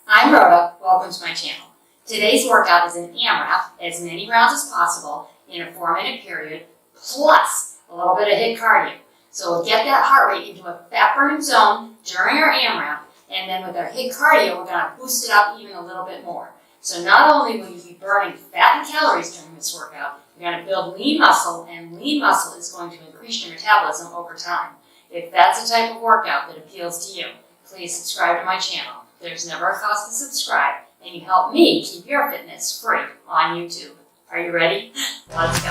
I'm Rhoda, welcome to my channel. Today's workout is an AMRAP, as many rounds as possible in a 4-minute period, plus a little bit of HIIT cardio. So we'll get that heart rate into a fat burning zone during our AMRAP, and then with our HIIT cardio, we're going to boost it up even a little bit more. So not only will you be burning fat and calories during this workout, you're going to build lean muscle, and lean muscle is going to increase your metabolism over time. If that's the type of workout that appeals to you, please subscribe to my channel. There's never a cost to subscribe, and you help me keep your fitness free on YouTube. Are you ready? Let's go.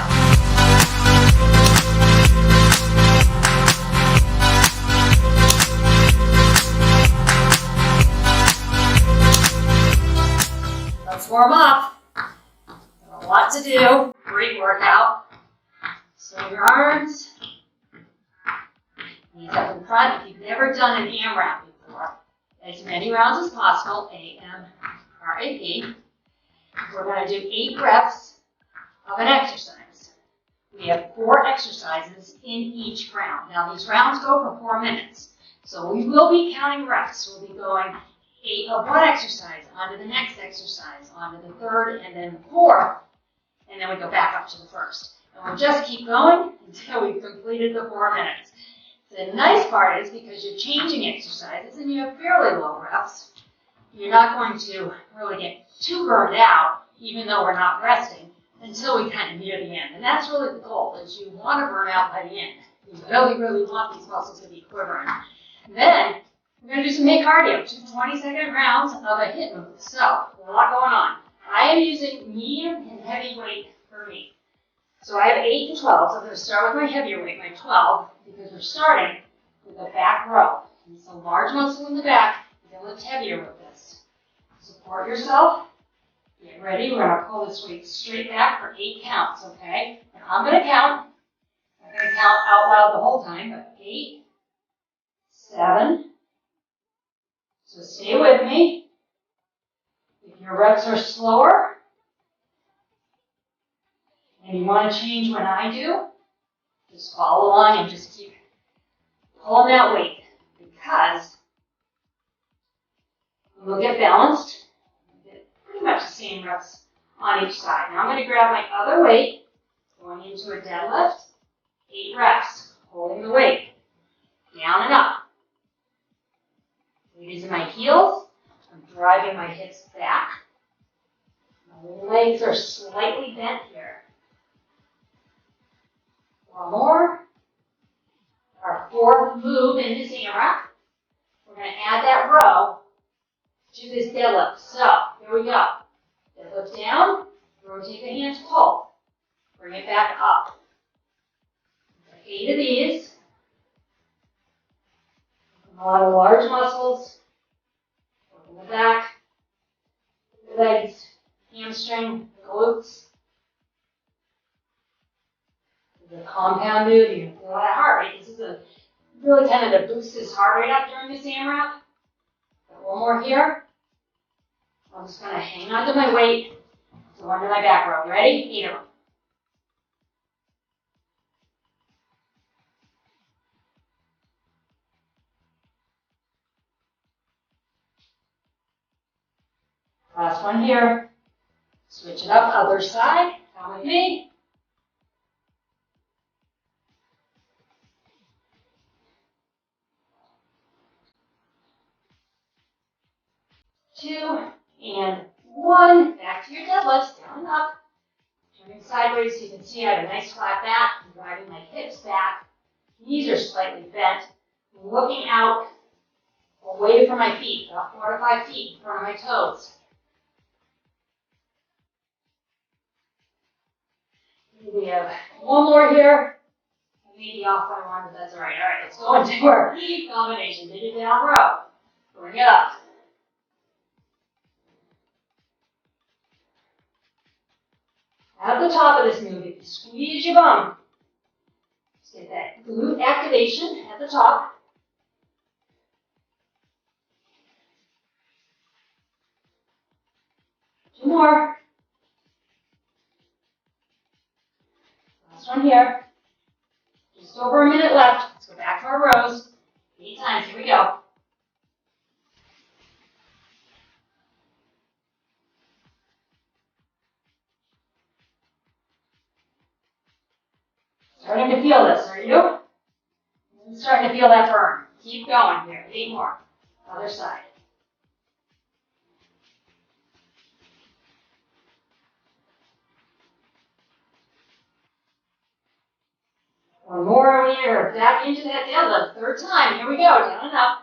Let's warm up. Got a lot to do. Great workout. Swing your arms. Knees up in front. If you've never done an AMRAP before, as many rounds as possible, AMRAP. We're going to do 8 reps of an exercise. We have 4 exercises in each round. Now these rounds go for 4 minutes. So we will be counting reps. We'll be going 8 of one exercise, onto the next exercise, onto the third, and then the fourth, and then we go back up to the first. And we'll just keep going until we've completed the 4 minutes. The nice part is because you're changing exercises and you have fairly low reps, you're not going to really get too burned out, even though we're not resting, until we kind of near the end. And that's really the goal, is you want to burn out by the end. You really, really want these muscles to be quivering. Then we're going to do some HIIT cardio, 2 20-second rounds of a HIIT move. So, a lot going on. I am using medium and heavy weight for me. So I have 8 and 12, so I'm going to start with my heavier weight, my 12, because we're starting with a back row. And so large muscle in the back, you're going to lift heavier with this. Support yourself. Get ready. We're going to pull this weight straight back for 8 counts, okay? Now I'm going to count. I'm going to count out loud the whole time, but 8, 7. So stay with me. If your reps are slower, and you want to change when I do, just follow along and just keep pulling that weight, because we'll get balanced. We'll get pretty much the same reps on each side. Now I'm going to grab my other weight, going into a deadlift, 8 reps, holding the weight, down and up. Weight is in my heels. I'm driving my hips back. My legs are slightly bent here. 1 more. Our 4th move in this AMRAP. We're going to add that row to this deadlift. So, here we go. Deadlift down, rotate the hands, pull. Bring it back up. 8 of these. A lot of large muscles. Working the back, the legs, hamstring, glutes. The compound move, you can feel that heart rate. This is a really kind of to boost this heart rate up during this AMRAP. Got 1 more here. I'm just going to hang on to my weight, go under my back row. Ready? 8 of them. Last one here. Switch it up, other side. Come with me. 2 and 1. Back to your deadlifts, down and up. Turning sideways so you can see I have a nice flat back. I'm driving my hips back. Knees are slightly bent. I'm looking out away from my feet, about 4 to 5 feet in front of my toes. We have 1 more here. I may be off by 1, but that's all right. All right, let's go into our combination. Take it down row. Bring it up. At the top of this move, if you squeeze your bum, just get that glute activation at the top. Two more. Last one here. Just over a minute left. Let's go back to our rows. 8 times. Here we go. Starting to feel this, are you? I'm starting to feel that burn. Keep going here. 8 more. Other side. One more, we are back into that deadlift. 3rd time. Here we go. Down and up.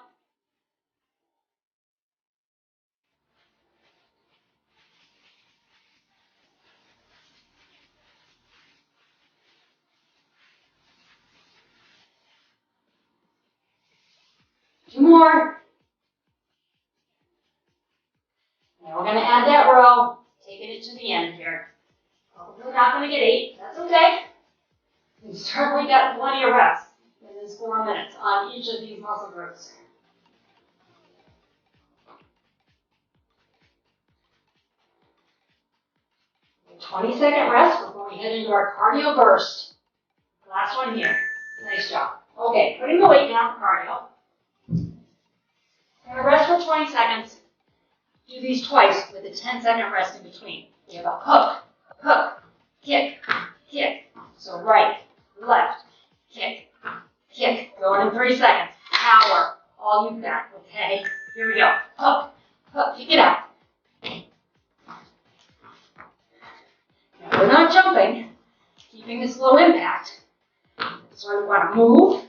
Two more. Now we're going to add that row, taking it to the end here. We're not going to get 8. That's okay. We've certainly got plenty of reps in this 4 minutes on each of these muscle groups. 20-second rest before we head into our cardio burst. Last one here. Nice job. Okay, putting the weight down for cardio. We're going to rest for 20 seconds. Do these twice with a 10-second rest in between. We have a hook, hook, kick, kick. So right, left, kick, kick. Going in 3 seconds. Power. All you've got. Okay, here we go. Hook, hook, kick it out. Now we're not jumping, keeping this low impact. So we want to move,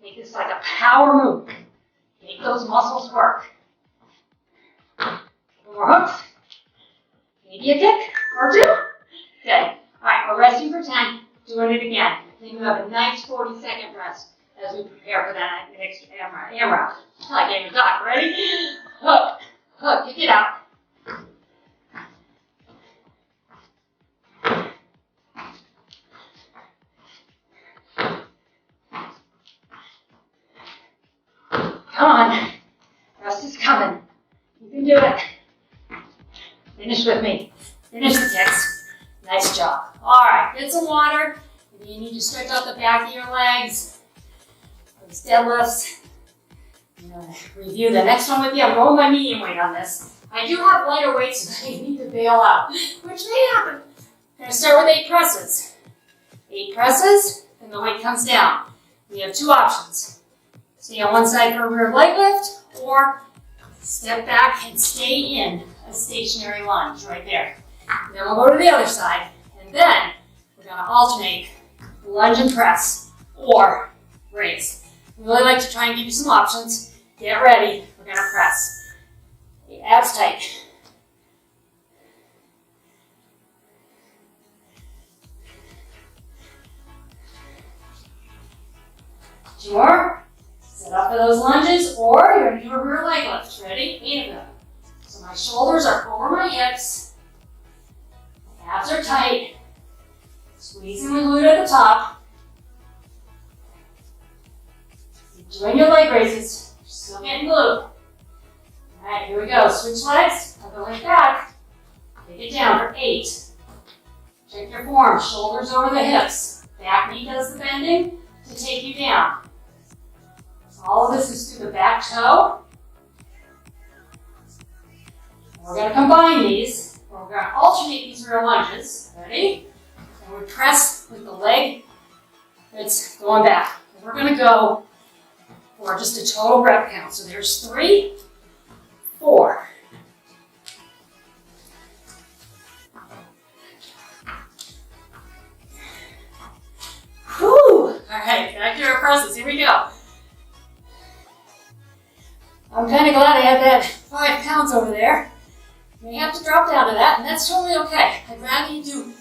make this like a power move. Make those muscles work. More hooks. Maybe a kick or 2. Good. All right, we're resting for 10. Doing it again. Then you have a nice 40-second rest as we prepare for that next AMRAP. I can't even talk. Ready? Hook. Hook. Kick it out. Come on. Rest is coming. You can do it. Finish with me. Finish the kicks. Nice job. All right, get some water. Maybe you need to stretch out the back of your legs. Those deadlifts. I'm going to review the next one with you. I'm going my medium weight on this. I do have lighter weights that I need to bail out, which may happen. I'm going to start with 8 presses. 8 presses, and the weight comes down. We have 2 options. Stay on one side for a rear leg lift, or step back and stay in a stationary lunge right there. And then we'll go to the other side, and then we're going to alternate lunge and press, or raise. We really like to try and give you some options. Get ready, we're going to press. The abs tight. Two more. Set up for those lunges, or you're going to do a rear leg lift. Ready? 8 of them. So my shoulders are over my hips. My abs are tight. Squeezing the glute at the top. Keep doing your leg raises. You're still getting glute. Alright, here we go. Switch legs. Tuck the leg back. Take it down for 8. Check your form. Shoulders over the hips. Back knee does the bending to take you down. All of this is through the back toe. We're going to combine these. We're going to alternate these rear lunges. Ready? And we press with the leg that's going back. And we're going to go for just a total rep count. So there's 3, 4. Whew! All right, back to our presses. Here we go. I'm kind of glad I have that 5 pounds over there. You may have to drop down to that, and that's totally okay. I'd rather you do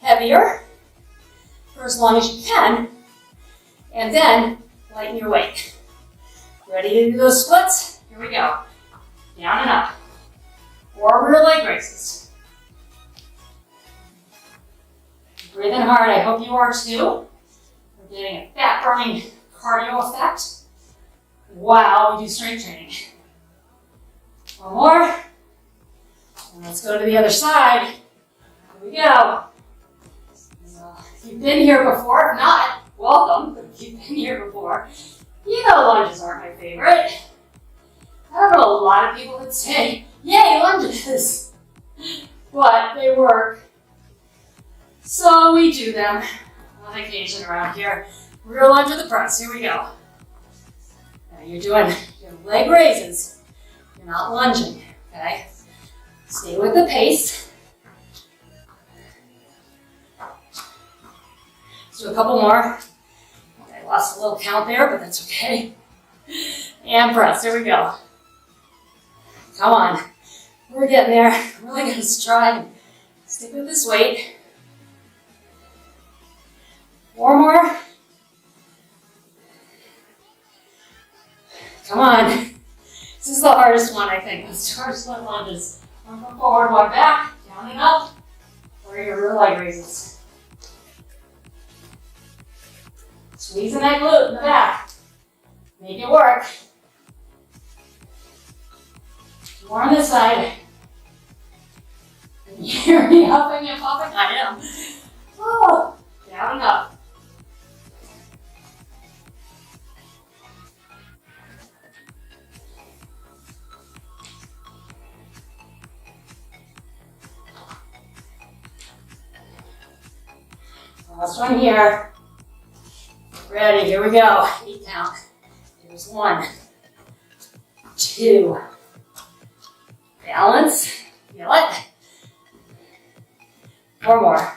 heavier for as long as you can, and then lighten your weight. Ready to do those splits? Here we go. Down and up. Or rear leg raises. Breathing hard, I hope you are too. We're getting a fat burning cardio effect. Wow, we do strength training. One more. And let's go to the other side. Here we go. So, if you've been here before, if not, welcome. But if you've been here before, you know lunges aren't my favorite. I don't know a lot of people that say, yay, lunges. But they work. So we do them. vacation around here. Real lunge with the press. Here we go. Now you're doing your leg raises. You're not lunging, okay? Stay with the pace. Let's do a couple more. I lost a little count there, but that's okay. And press. Here we go. Come on. We're getting there. I'm really going to try and stick with this weight. 4 more. Come on. This is the hardest one, I think. Let's do our split lunges. One foot forward, one back, down and up. Or your rear leg raises. Squeezing that glute in the back. Make it work. More on this side. Can you hear me huffing and puffing? I am. Oh, down and up. Last one here. Ready, here we go. 8 count. Here's 1, 2. Balance. Feel it. 4 more.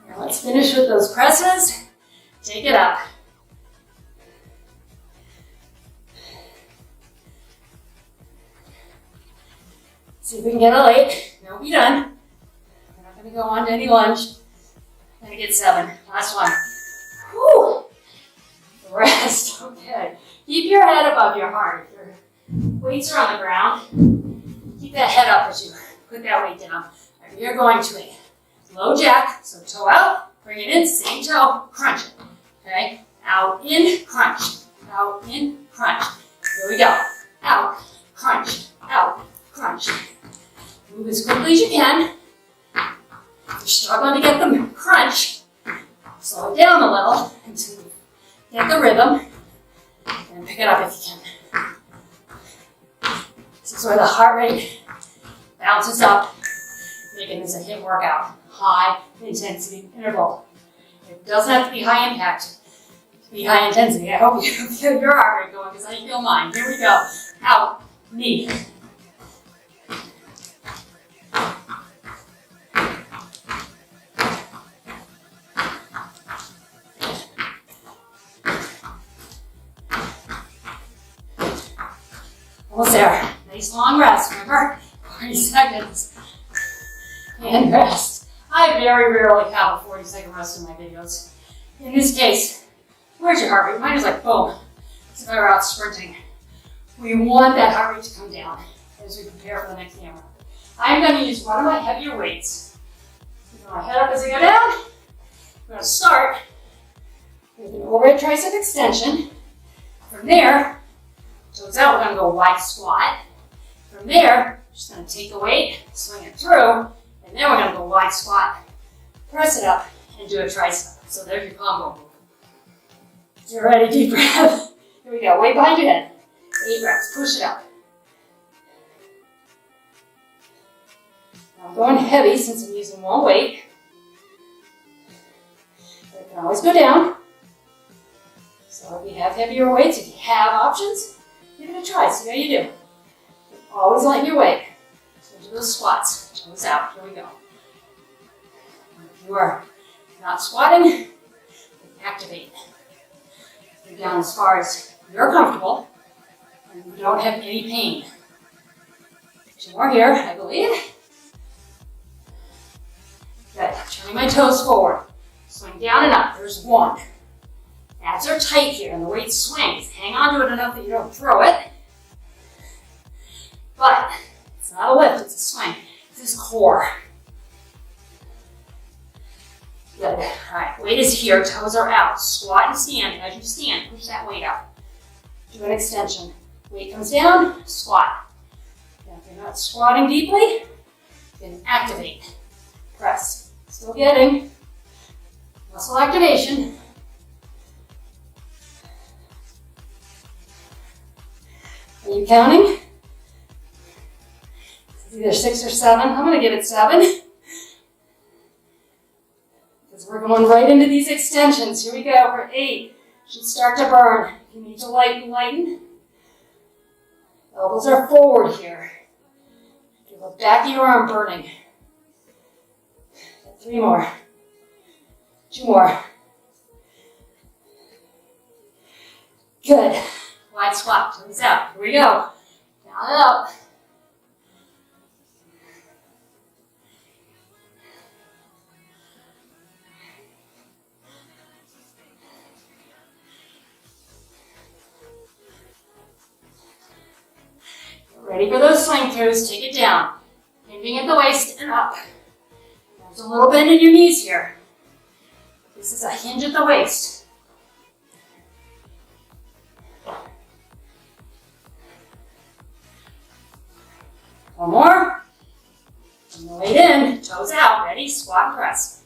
Now let's finish with those presses. Take it up. See if we can get a leg. No, be done. We're not going to go on to any lunge. Gonna get 7. Last one. Whew. Rest. Okay. Keep your head above your heart. If your weights are on the ground, keep that head up as you put that weight down. Right, we are going to a low jack. So toe out, bring it in, same toe, crunch it. Okay? Out, in, crunch. Out, in, crunch. Here we go. Out, crunch. Out, crunch. Move as quickly as you can. If you're struggling to get the crunch, slow it down a little until you get the rhythm, and pick it up if you can. This is where the heart rate bounces up, making this a HIIT workout. High intensity interval. It doesn't have to be high impact to be high intensity. I hope you feel your heart rate going because I feel mine. Here we go. Out, knee. Almost there. Nice long rest, remember? 40 seconds. And rest. I very rarely have a 40-second rest in my videos. In this case, where's your heart rate? Mine is like boom. As if I were out sprinting. We want that heart rate to come down as we prepare for the next AMRAP. I'm going to use one of my heavier weights. Keep my head up as I go down. I'm going to start with an overhead tricep extension. From there, toes out, we're going to go wide squat. From there, we're just going to take the weight, swing it through, and then we're going to go wide squat, press it up, and do a tricep. So there's your combo move. Get ready, deep breath. Here we go, weight behind your head. 8 reps, push it up. Now I'm going heavy since I'm using one weight. But it can always go down. So if you have heavier weights, if you have options, give it a try, see how you do. Always lighten your weight. So do those squats, toes out, here we go. If you are not squatting, activate. You're down as far as you're comfortable, and you don't have any pain. 2 more here, I believe. Good, turning my toes forward. Swing down and up, there's 1. Abs are tight here and the weight swings. Hang on to it enough that you don't throw it. But it's not a lift, it's a swing. This is core. Good. All right, weight is here, toes are out. Squat and stand. As you stand, push that weight up. Do an extension. Weight comes down, squat. Now, if you're not squatting deeply, then activate. Press. Still getting muscle activation. Are you counting? either 6 or 7. I'm going to give it 7. Because we're going right into these extensions. Here we go for 8. Should start to burn. If you need to lighten. Elbows are forward here. Feel the back of your arm burning. 3 more. 2 more. Good. Wide squat. Toes out. Here we go. Down and up. Ready for those swing throughs, take it down. Hinging at the waist and up. There's a little bend in your knees here. This is a hinge at the waist. One more. And the weight in, toes out, ready, squat and press.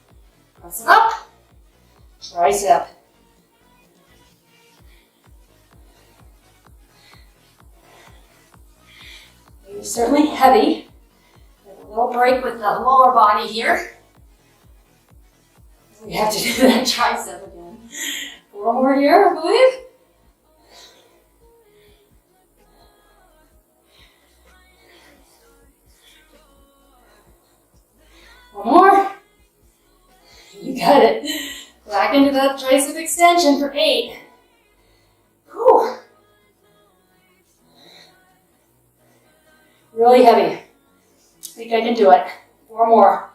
Press it up, tricep. It's certainly heavy. A little break with the lower body here. We have to do that tricep again. 4 more here, I believe. One more. You got it. Back into that tricep extension for 8. Whew. Really heavy. I think I can do it. 4 more.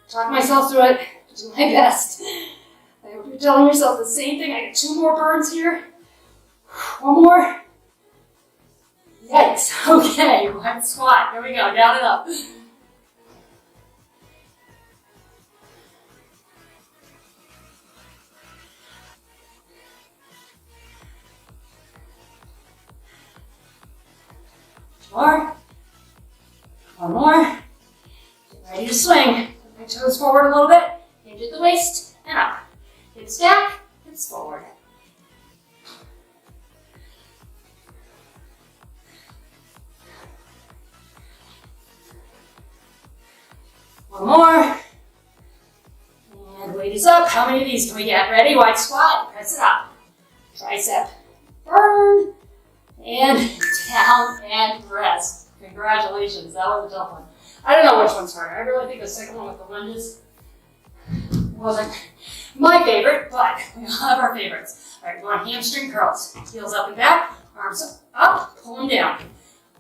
Talk myself through it. Do my best. I hope you're telling yourself the same thing. I got 2 more burns here. 1 more. Yikes. Okay, one squat. Here we go. Down and up. More. 1 more. Get ready to swing. Put my toes forward a little bit. Hinge at the waist and up. Hips back, hips forward. One more. And weight is up. How many of these can we get? Ready? Wide squat. Press it up. Tricep. Burn. And down and rest. Congratulations. That was a tough one. I don't know which one's harder. I really think the second one with the lunges wasn't my favorite, but we all have our favorites. All right, we're on hamstring curls. Heels up and back, arms up, pull them down.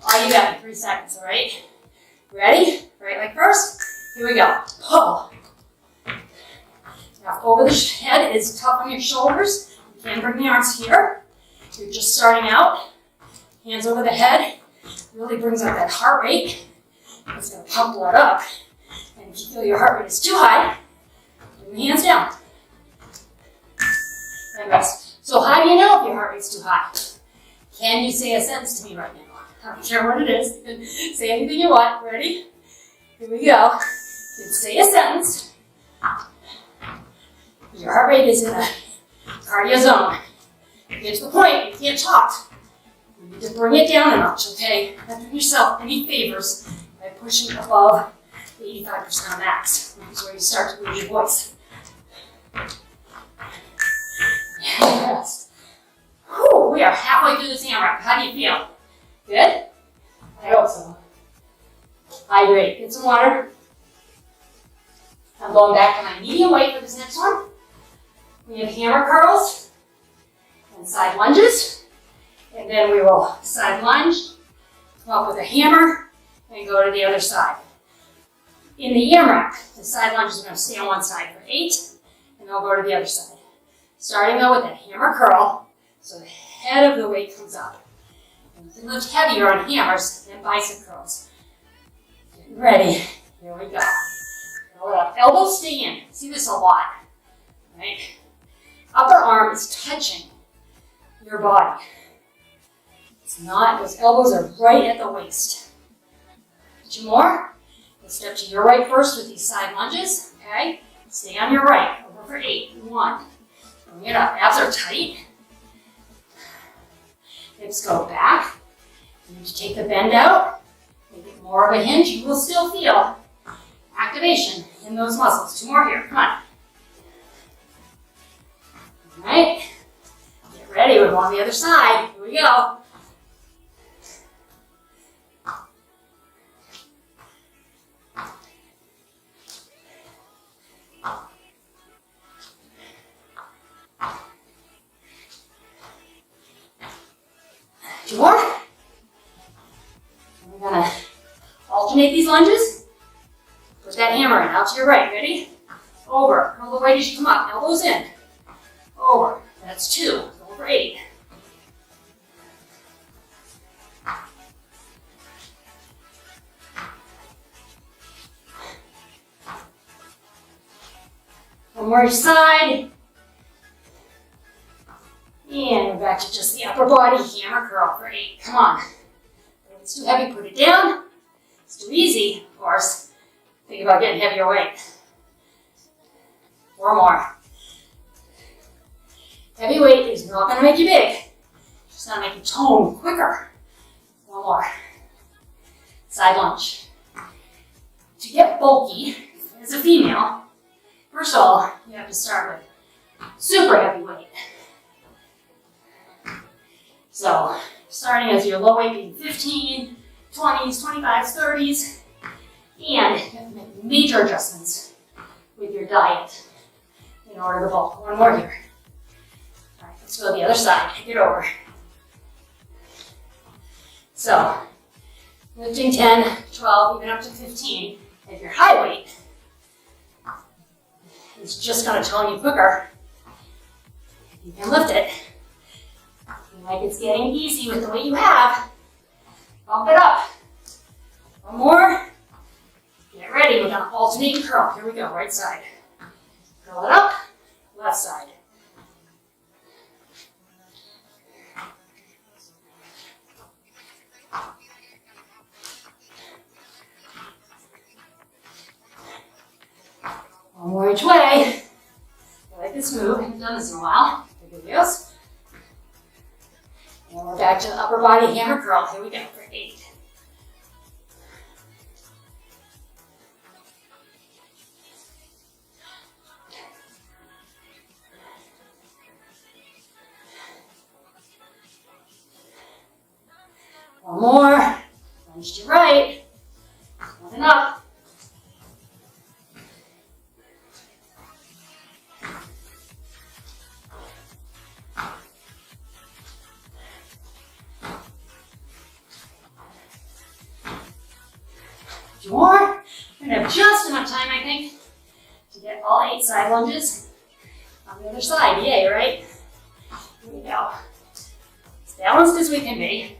All you got in 3 seconds, all right? Ready? Right leg first. Here we go. Pull. Now, over the head is tough on your shoulders. You can bring the arms here. You're just starting out. Hands over the head. Really brings out that heart rate. It's going to pump blood up. And if you feel your heart rate is too high, bring the hands down. And rest. So how do you know if your heart rate's too high? Can you say a sentence to me right now? I don't care what it is. You can say anything you want. Ready? Here we go. You can say a sentence. Your heart rate is in a cardio zone. You get to the point, you can't talk. You need to bring it down a notch, okay? Not doing yourself any favors by pushing above 85% of max. This is where you start to lose your voice. Yes. Whew, we are halfway through this AMRAP. How do you feel? Good? I hope so. Hydrate. Get some water. I'm going back to my medium weight for this next one. We have hammer curls and side lunges. And then we will side lunge, come up with a hammer, and go to the other side. In the AMRAP, the side lunges are going to stay on one side for 8, and they'll go to the other side. Starting though with a hammer curl, so the head of the weight comes up. And you can lift heavier on hammers than bicep curls. Getting ready. Here we go. Curl it up. Elbows stay in. See this a lot. Right? Upper arm is touching your body. It's not. Those elbows are right at the waist. 2 more. We'll step to your right first with these side lunges. Okay? Stay on your right. Over for 8. 1. Bring it up. Abs are tight. Hips go back. You need to take the bend out. Make it more of a hinge. You will still feel activation in those muscles. 2 more here. Come on. All right. Get ready. We're going on the other side. Here we go. Two more. And we're gonna alternate these lunges. Put that hammer in, out to your right. Ready? Over. Curl the weight as you come up. Elbows in. Over. That's 2. Go for 8. One more each side. And we're back to just the upper body hammer curl for 8. Come on. If it's too heavy, put it down. It's too easy, of course. Think about getting heavier weight. 4 more. Heavy weight is not going to make you big. It's just going to make you tone quicker. 1 more. Side lunge. To get bulky as a female, first of all, you have to start with super heavy weight. So, starting as your low weight being 15, 20s, 25s, 30s, and you have to make major adjustments with your diet in order to bulk. 1 more here. All right, let's go to the other side. Kick it over. So, lifting 10, 12, even up to 15. If you're high weight, it's just going to tone you quicker. You can lift it. Like it's getting easy with the weight you have. Bump it up. 1 more. Get ready. We're going to alternate and curl. Here we go. Right side. Curl it up. Left side. One more each way. I like this move. I haven't done this in a while. Good videos. And we're back to the upper body hammer curl. Here we go for 8. One more. Lunge to right. One and up. More. We're going to have just enough time, I think, to get all 8 side lunges on the other side. Yay, right? Here we go. As balanced as we can be.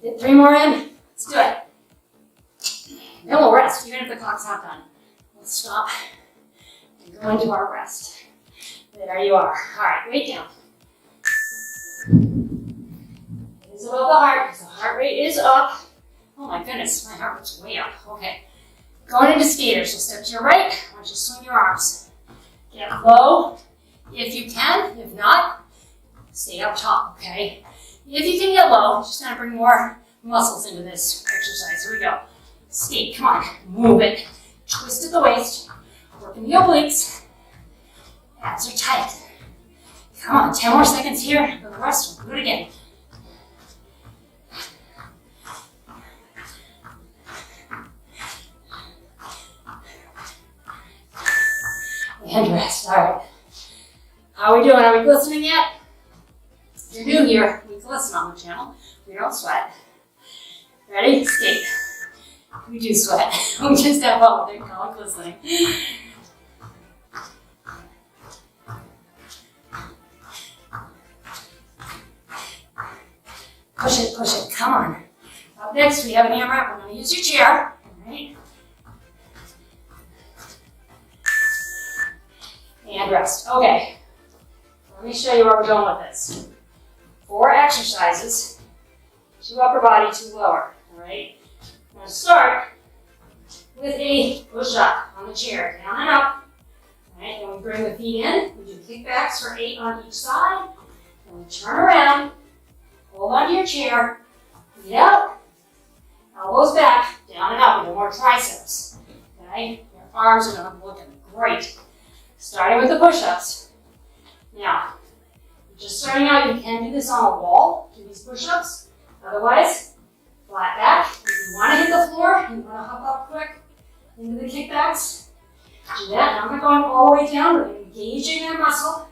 Get 3 more in. Let's do it. Then we'll rest, even if the clock's not done. We'll stop and go into our rest. There you are. All right, weight down. It is above the heart because the heart rate is up. Oh my goodness, my heart rate's way up. Okay. Going into skaters. So step to your right. I want you to swing your arms. Get low if you can. If not, stay up top, okay? If you can get low, just kind of bring more muscles into this exercise. Here we go. Skate. Come on. Move it. Twist at the waist. Working the obliques. Abs are tight. Come on, 10 more seconds here. For the rest, we'll do it again. And rest. All right. How are we doing? Are we glistening yet? If you're new here, we glisten on the channel. We don't sweat. Ready? Skate. We do sweat. We just have fun with it. Call it glistening. Push it, push it. Come on. Up next, we have an AMRAP. We're going to use your chair. All right. And rest. Okay. Let me show you where we're going with this. 4 exercises. 2 upper body, 2 lower. All right. I'm going to start with a push-up on the chair. Down and up. All right. Then we bring the feet in. We do kickbacks for 8 on each side. And we turn around. Hold onto your chair. Feet out. Elbows back. Down and up. We do more triceps. Okay? Your arms are going to look great. Starting with the push-ups. Now, just starting out, you can do this on a wall. Do these push-ups. Otherwise, flat back. If you want to hit the floor and you want to hop up quick into the kickbacks, do that. Now I'm not going all the way down, but engaging that muscle.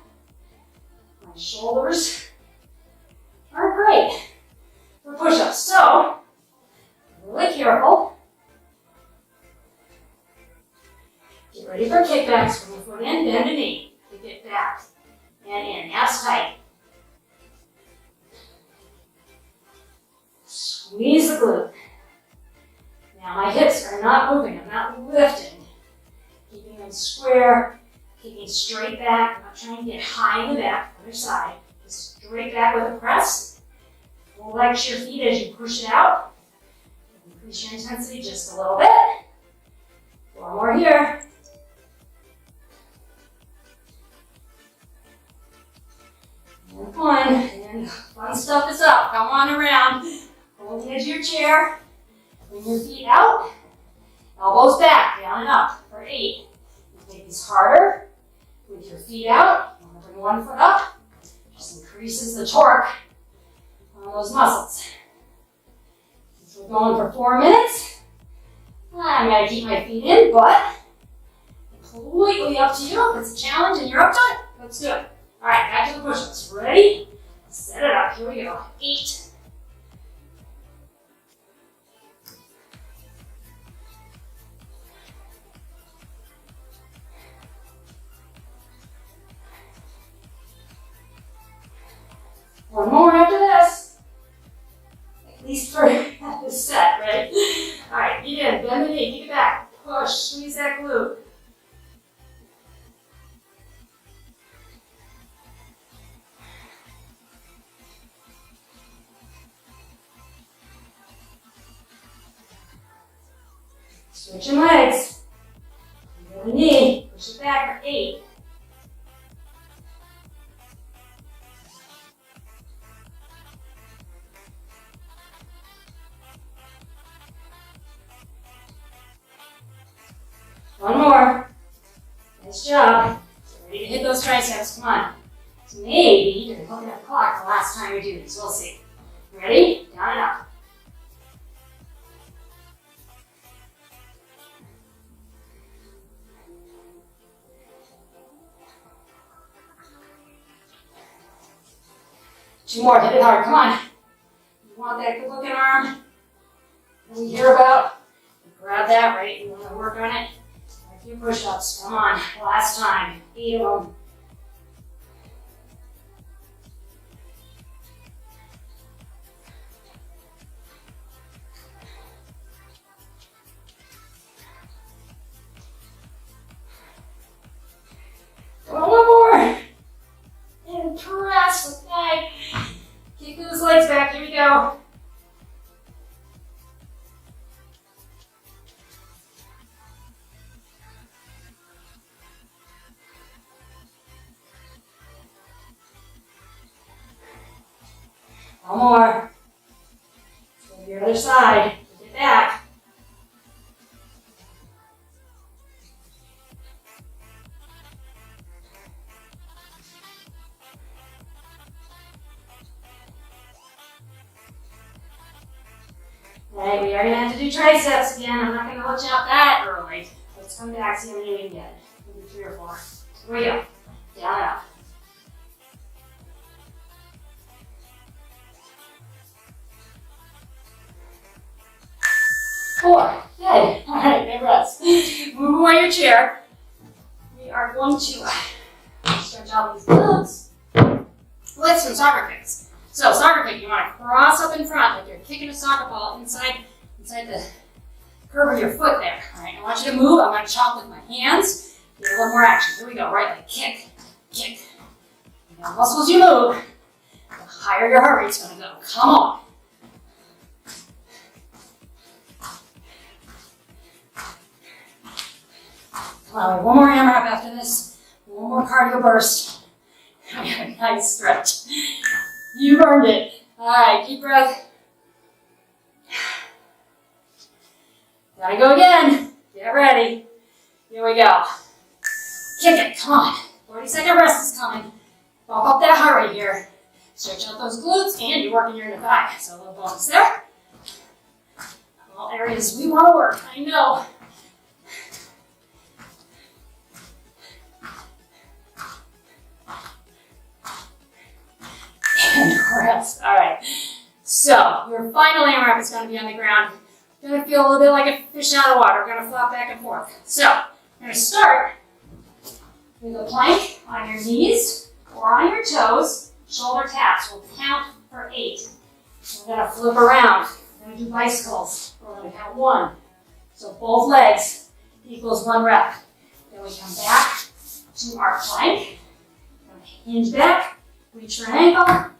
My shoulders are great for push-ups. So, really careful. Get ready for kickbacks. Bring your foot in, bend a knee. Kick it back and in. Abs tight. Squeeze the glute. Now my hips are not moving. I'm not lifting. Keeping them square. Keeping straight back. I'm not trying to get high in the back. Other side. Just straight back with a press. Flex your feet as you push it out. Increase your intensity just a little bit. 4 more here. And 1. And fun stuff is up. Come on around. Hold the edge of your chair. Bring your feet out. Elbows back, down and up for 8. You make these harder with your feet out. You want to bring one foot up. Just increases the torque on those muscles. Since we're going for 4 minutes, I'm going to keep my feet in, but completely up to you. If it's a challenge and you're up to it, let's do it. All right, back to the push-ups. Ready? Set it up. Here we go. 8. One more after this. At least for this set, right? All right, feet in, bend the knee, kick it back. Push, squeeze that glute. Switching legs. Bend the knee, push it back for 8. One more. Nice job. Get ready to hit those triceps. Come on. So maybe you're going to look at the clock the last time you do this. We'll see. Ready? Down and up. Two more. Hit it hard. Come on. You want that good looking arm that we hear about? Grab that, right? You want to work on it? A few push-ups. Come on. Last time. 8 of them. Come on, one more. And press with that. Kick those legs back. Here we go. One more. Go to your other side. Kick it back. Okay, we are going to have to do triceps again. I'm not going to let you out that early. Let's come back, see how many we can get. Maybe 3 or 4. Here we go. Down and up. Four. Good. All right, big rest. Move away your chair. We are going to stretch out these glutes with some soccer kicks. So soccer kick, you want to cross up in front like you're kicking a soccer ball inside the curve of your foot there. All right, I want you to move. I'm going to chop with my hands. Get a little more action. Here we go. Right leg, kick, kick. The more muscles you move, the higher your heart rate's going to go. Come on. Come on, one more AMRAP after this. One more cardio burst. Nice stretch. You've earned it. All right, deep breath. Gotta go again. Get ready. Here we go. Kick it, come on. 40-second rest is coming. Bump up that heart rate here. Stretch out those glutes, and you're working your inner thigh. So a little bonus there. All areas we want to work, I know. And rest. All right. So your final AMRAP is going to be on the ground. You're going to feel a little bit like a fish out of water. We're going to flop back and forth. So we're going to start with a plank on your knees or on your toes. Shoulder taps. We'll count for 8. We're going to flip around. We're going to do bicycles. We're going to count 1. So both legs equals 1 rep. Then we come back to our plank. We're going to hinge back, reach for an ankle,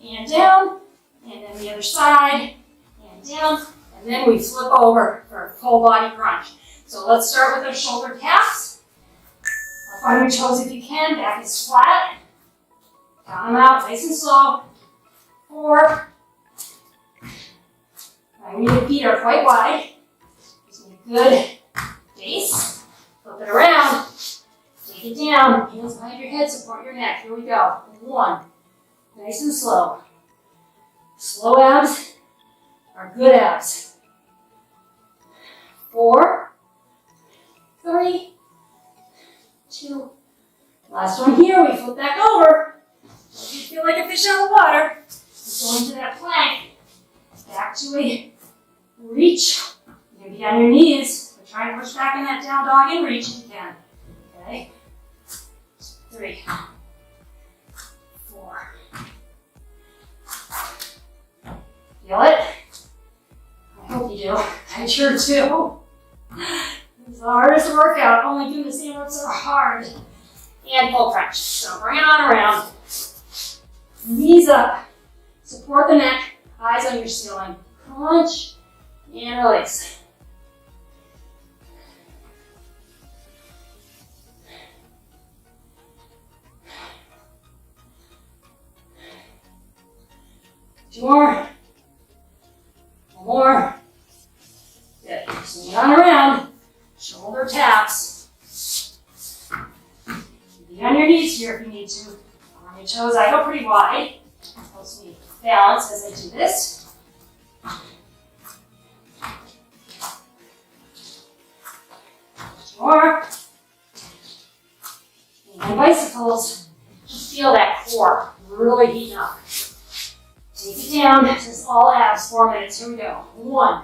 and down, and then the other side, and down, and then we flip over for a full body crunch. So let's start with our shoulder taps. Up on your toes if you can, back is flat. Count them out, nice and slow. 4. Your feet are quite wide. Just need a good base. Flip it around. Take it down. Hands behind your head, support your neck. Here we go. 1. Nice and slow. Slow abs are good abs. 4, 3, 2. Last one here. We flip back over. You feel like a fish out of the water. Go into that plank. Back to a reach. You're going to be on your knees, but try to push back in that down dog and reach if you can. Okay? 3, 4. Feel it? I hope you do. I sure do. It's the hardest workout. Oh my goodness, the AMRAPs are hard. And full crunch. So bring it on around. Knees up. Support the neck. Eyes on your ceiling. Crunch and release. Two more. One more. Good. Swing it on around. Shoulder taps. Be on your knees here if you need to. On your toes, I go pretty wide. Helps me balance as I do this. More. And bicycles, just feel that core really heating up. Take it down. This is all abs. 4 minutes. Here we go. 1.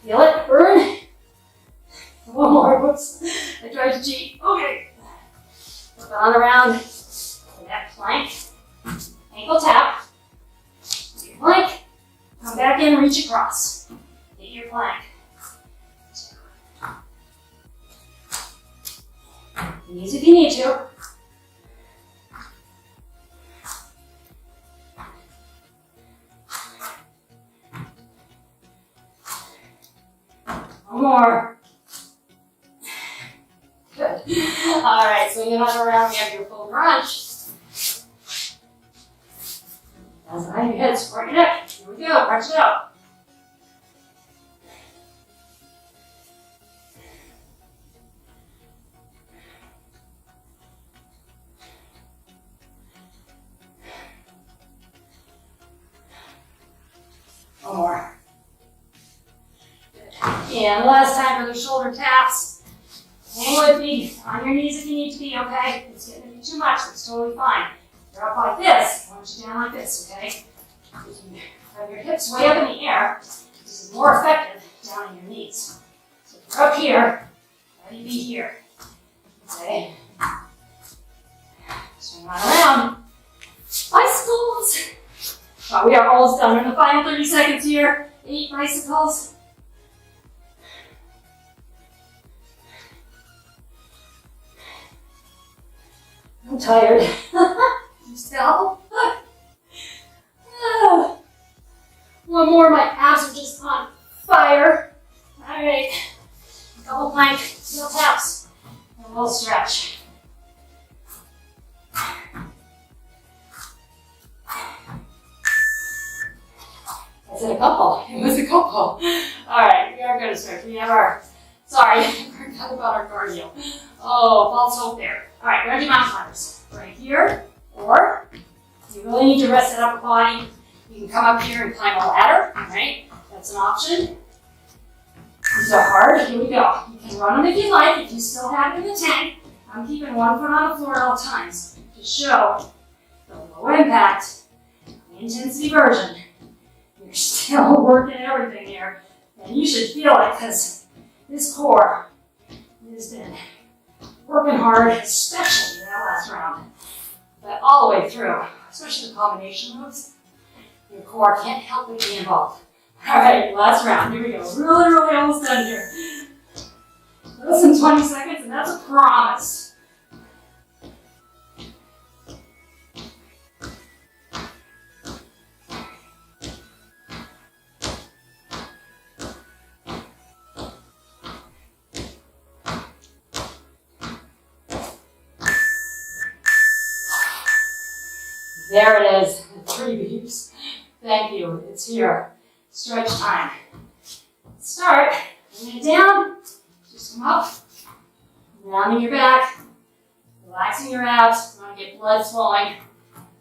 Feel it? Burn. 1 more. Whoops. I tried to cheat. Okay. Flip it on around. That plank. Ankle tap. Do your plank. Come back in, reach across. Hit your plank. 2. Knees if you need to. One more. Good. All right, swing it on around. We have your full crunch. Hands behind your head, support your neck. Here we go, crunch it out. One more. Good. And last time for the shoulder taps. Hang with me, on your knees if you need to be, okay? It's getting to be too much, that's totally fine. You're up like this, I want you down like this, okay? You can have your hips way up in the air. This is more effective down on your knees. So if you're up here, how do you be here? Okay? Swing on around. Bicycles! Oh, we are almost done. We're in the final 30 seconds here. 8 bicycles. I'm tired. You still? couple more, my abs are just on fire. All right, a couple plank heel taps, and a little stretch. I said a couple. It was a couple. All right, we are going to stretch. We have our, sorry, I forgot about our cardio. Oh, false hope there. All right, we're going to do mountain climbers. Right here, or if you really need to rest that upper body, you can come up here and climb a ladder, all right? That's an option. These are hard. Here we go. You can run them if you like, if you still have it in the tank. I'm keeping one foot on the floor at all times to show the low impact, high intensity version. You're still working everything here, and you should feel it because this core has been working hard, especially that last round, but all the way through, especially the combination moves. Your core can't help but be involved. All right, last round. Here we go. Really almost done here. Less than 20 seconds, and that's a promise. There it is, 3 beeps. Thank you, it's here. Stretch time. Start, bring it down, just come up, rounding your back, relaxing your abs. You want to get blood flowing.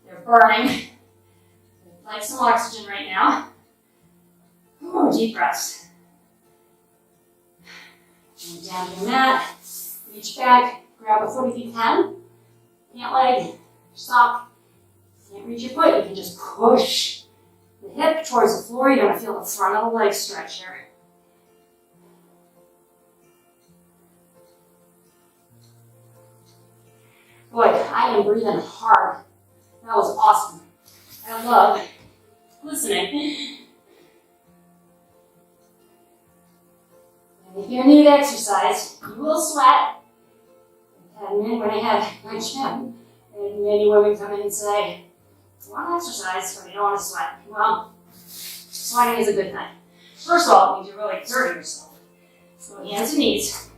They're burning. They'd like some oxygen right now. Ooh, deep breaths. And down to your mat, reach back, grab a foot if you can. Pant leg, sock. Can't reach your foot, you can just push the hip towards the floor. You're going to feel the front of the leg stretch here. Boy, I am breathing hard. That was awesome. I love listening. And if you're new to exercise, you will sweat. When I had my gym, and many women come in and say, I want to exercise, but I don't want to sweat. Well, sweating is a good thing. First of all, it means you're really exerting yourself. So hands and knees,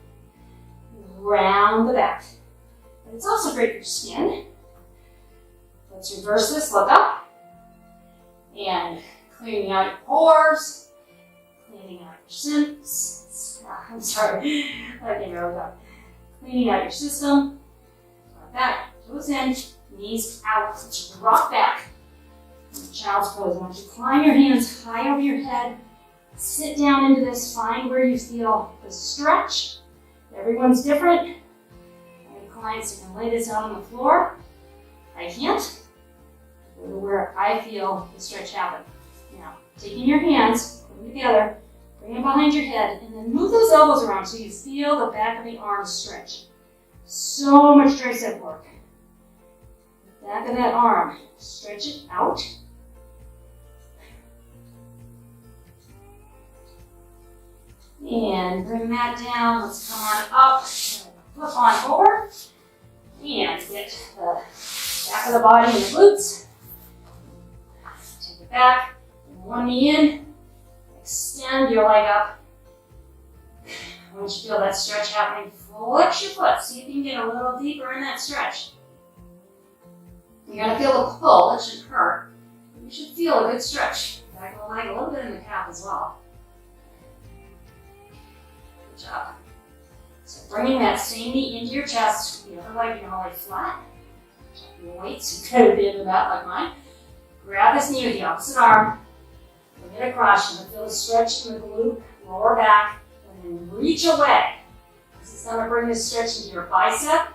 round the back. But it's also great for your skin. Let's reverse this, look up. And cleaning out your pores, cleaning out your systems. I'm sorry, okay, here we go. Cleaning out your system. Back, toes in, knees out. Let's rock back. Child's pose. I want you to climb your hands high over your head. Sit down into this. Find where you feel the stretch. Everyone's different. I have clients that can lay this out on the floor. I can't. Go to where I feel the stretch happen. Now, taking your hands, put them together, bring them behind your head, and then move those elbows around so you feel the back of the arms stretch. So much tricep work. Back of that arm, stretch it out. And bring that down. Let's come on up. Flip on over. And get the back of the body and the glutes. Take it back. Bring one knee in. Extend your leg up. I want you to feel that stretch happening. Flex your foot. See if you can get a little deeper in that stretch. You're going to feel a pull. That shouldn't hurt. You should feel a good stretch. Back of the leg, a little bit in the calf as well. Good job. So bringing that same knee into your chest. The other leg, you're going to lay flat. Check your weights. You could be into that like mine. Grab this knee with the opposite arm. Bring it across. You're going to feel the stretch in the glute, lower back, and then reach away. This is going to bring this stretch into your bicep,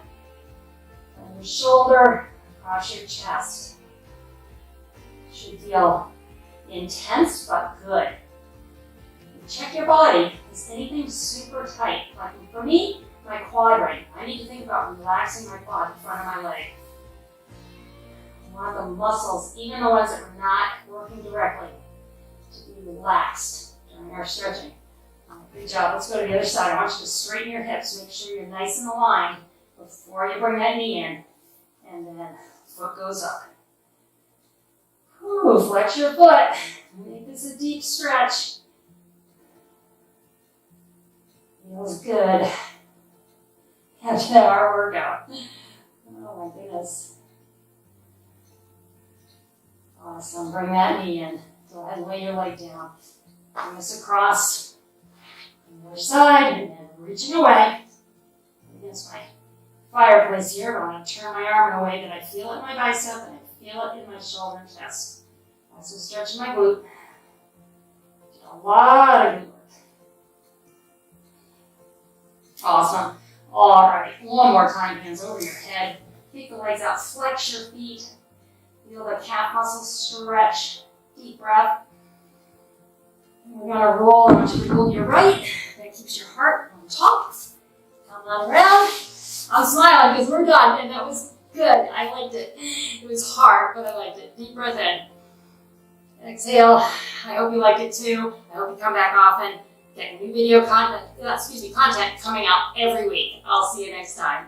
and your shoulder, across your chest. Should feel intense but good. Check your body. Is anything super tight? Like for me, my quad right now. I need to think about relaxing my quad in front of my leg. I want the muscles, even the ones that are not working directly, to be relaxed during our stretching. Good job. Let's go to the other side. I want you to straighten your hips. Make sure you're nice and aligned before you bring that knee in. And then foot goes up. Ooh, flex your foot. Make this a deep stretch. Feels good. After that hard workout. Oh my goodness. Awesome. Bring that knee in. Go ahead and lay your leg down. Bring this across on the other side and then reaching away against my fireplace here. But I'm going to turn my arm in a way that I feel it in my bicep and I feel it in my shoulder and chest. Also stretching my glute. Did a lot of good work. Awesome. All right. One more time. Hands over your head. Kick the legs out. Flex your feet. Feel the calf muscles stretch. Deep breath. And we're going to roll. I want you to roll your right. That keeps your heart on top. Come on around. I'm smiling because we're done, and that was good. I liked it. It was hard, but I liked it. Deep breath in. Exhale. I hope you liked it too. I hope you come back often. Get new video content coming out every week. I'll see you next time.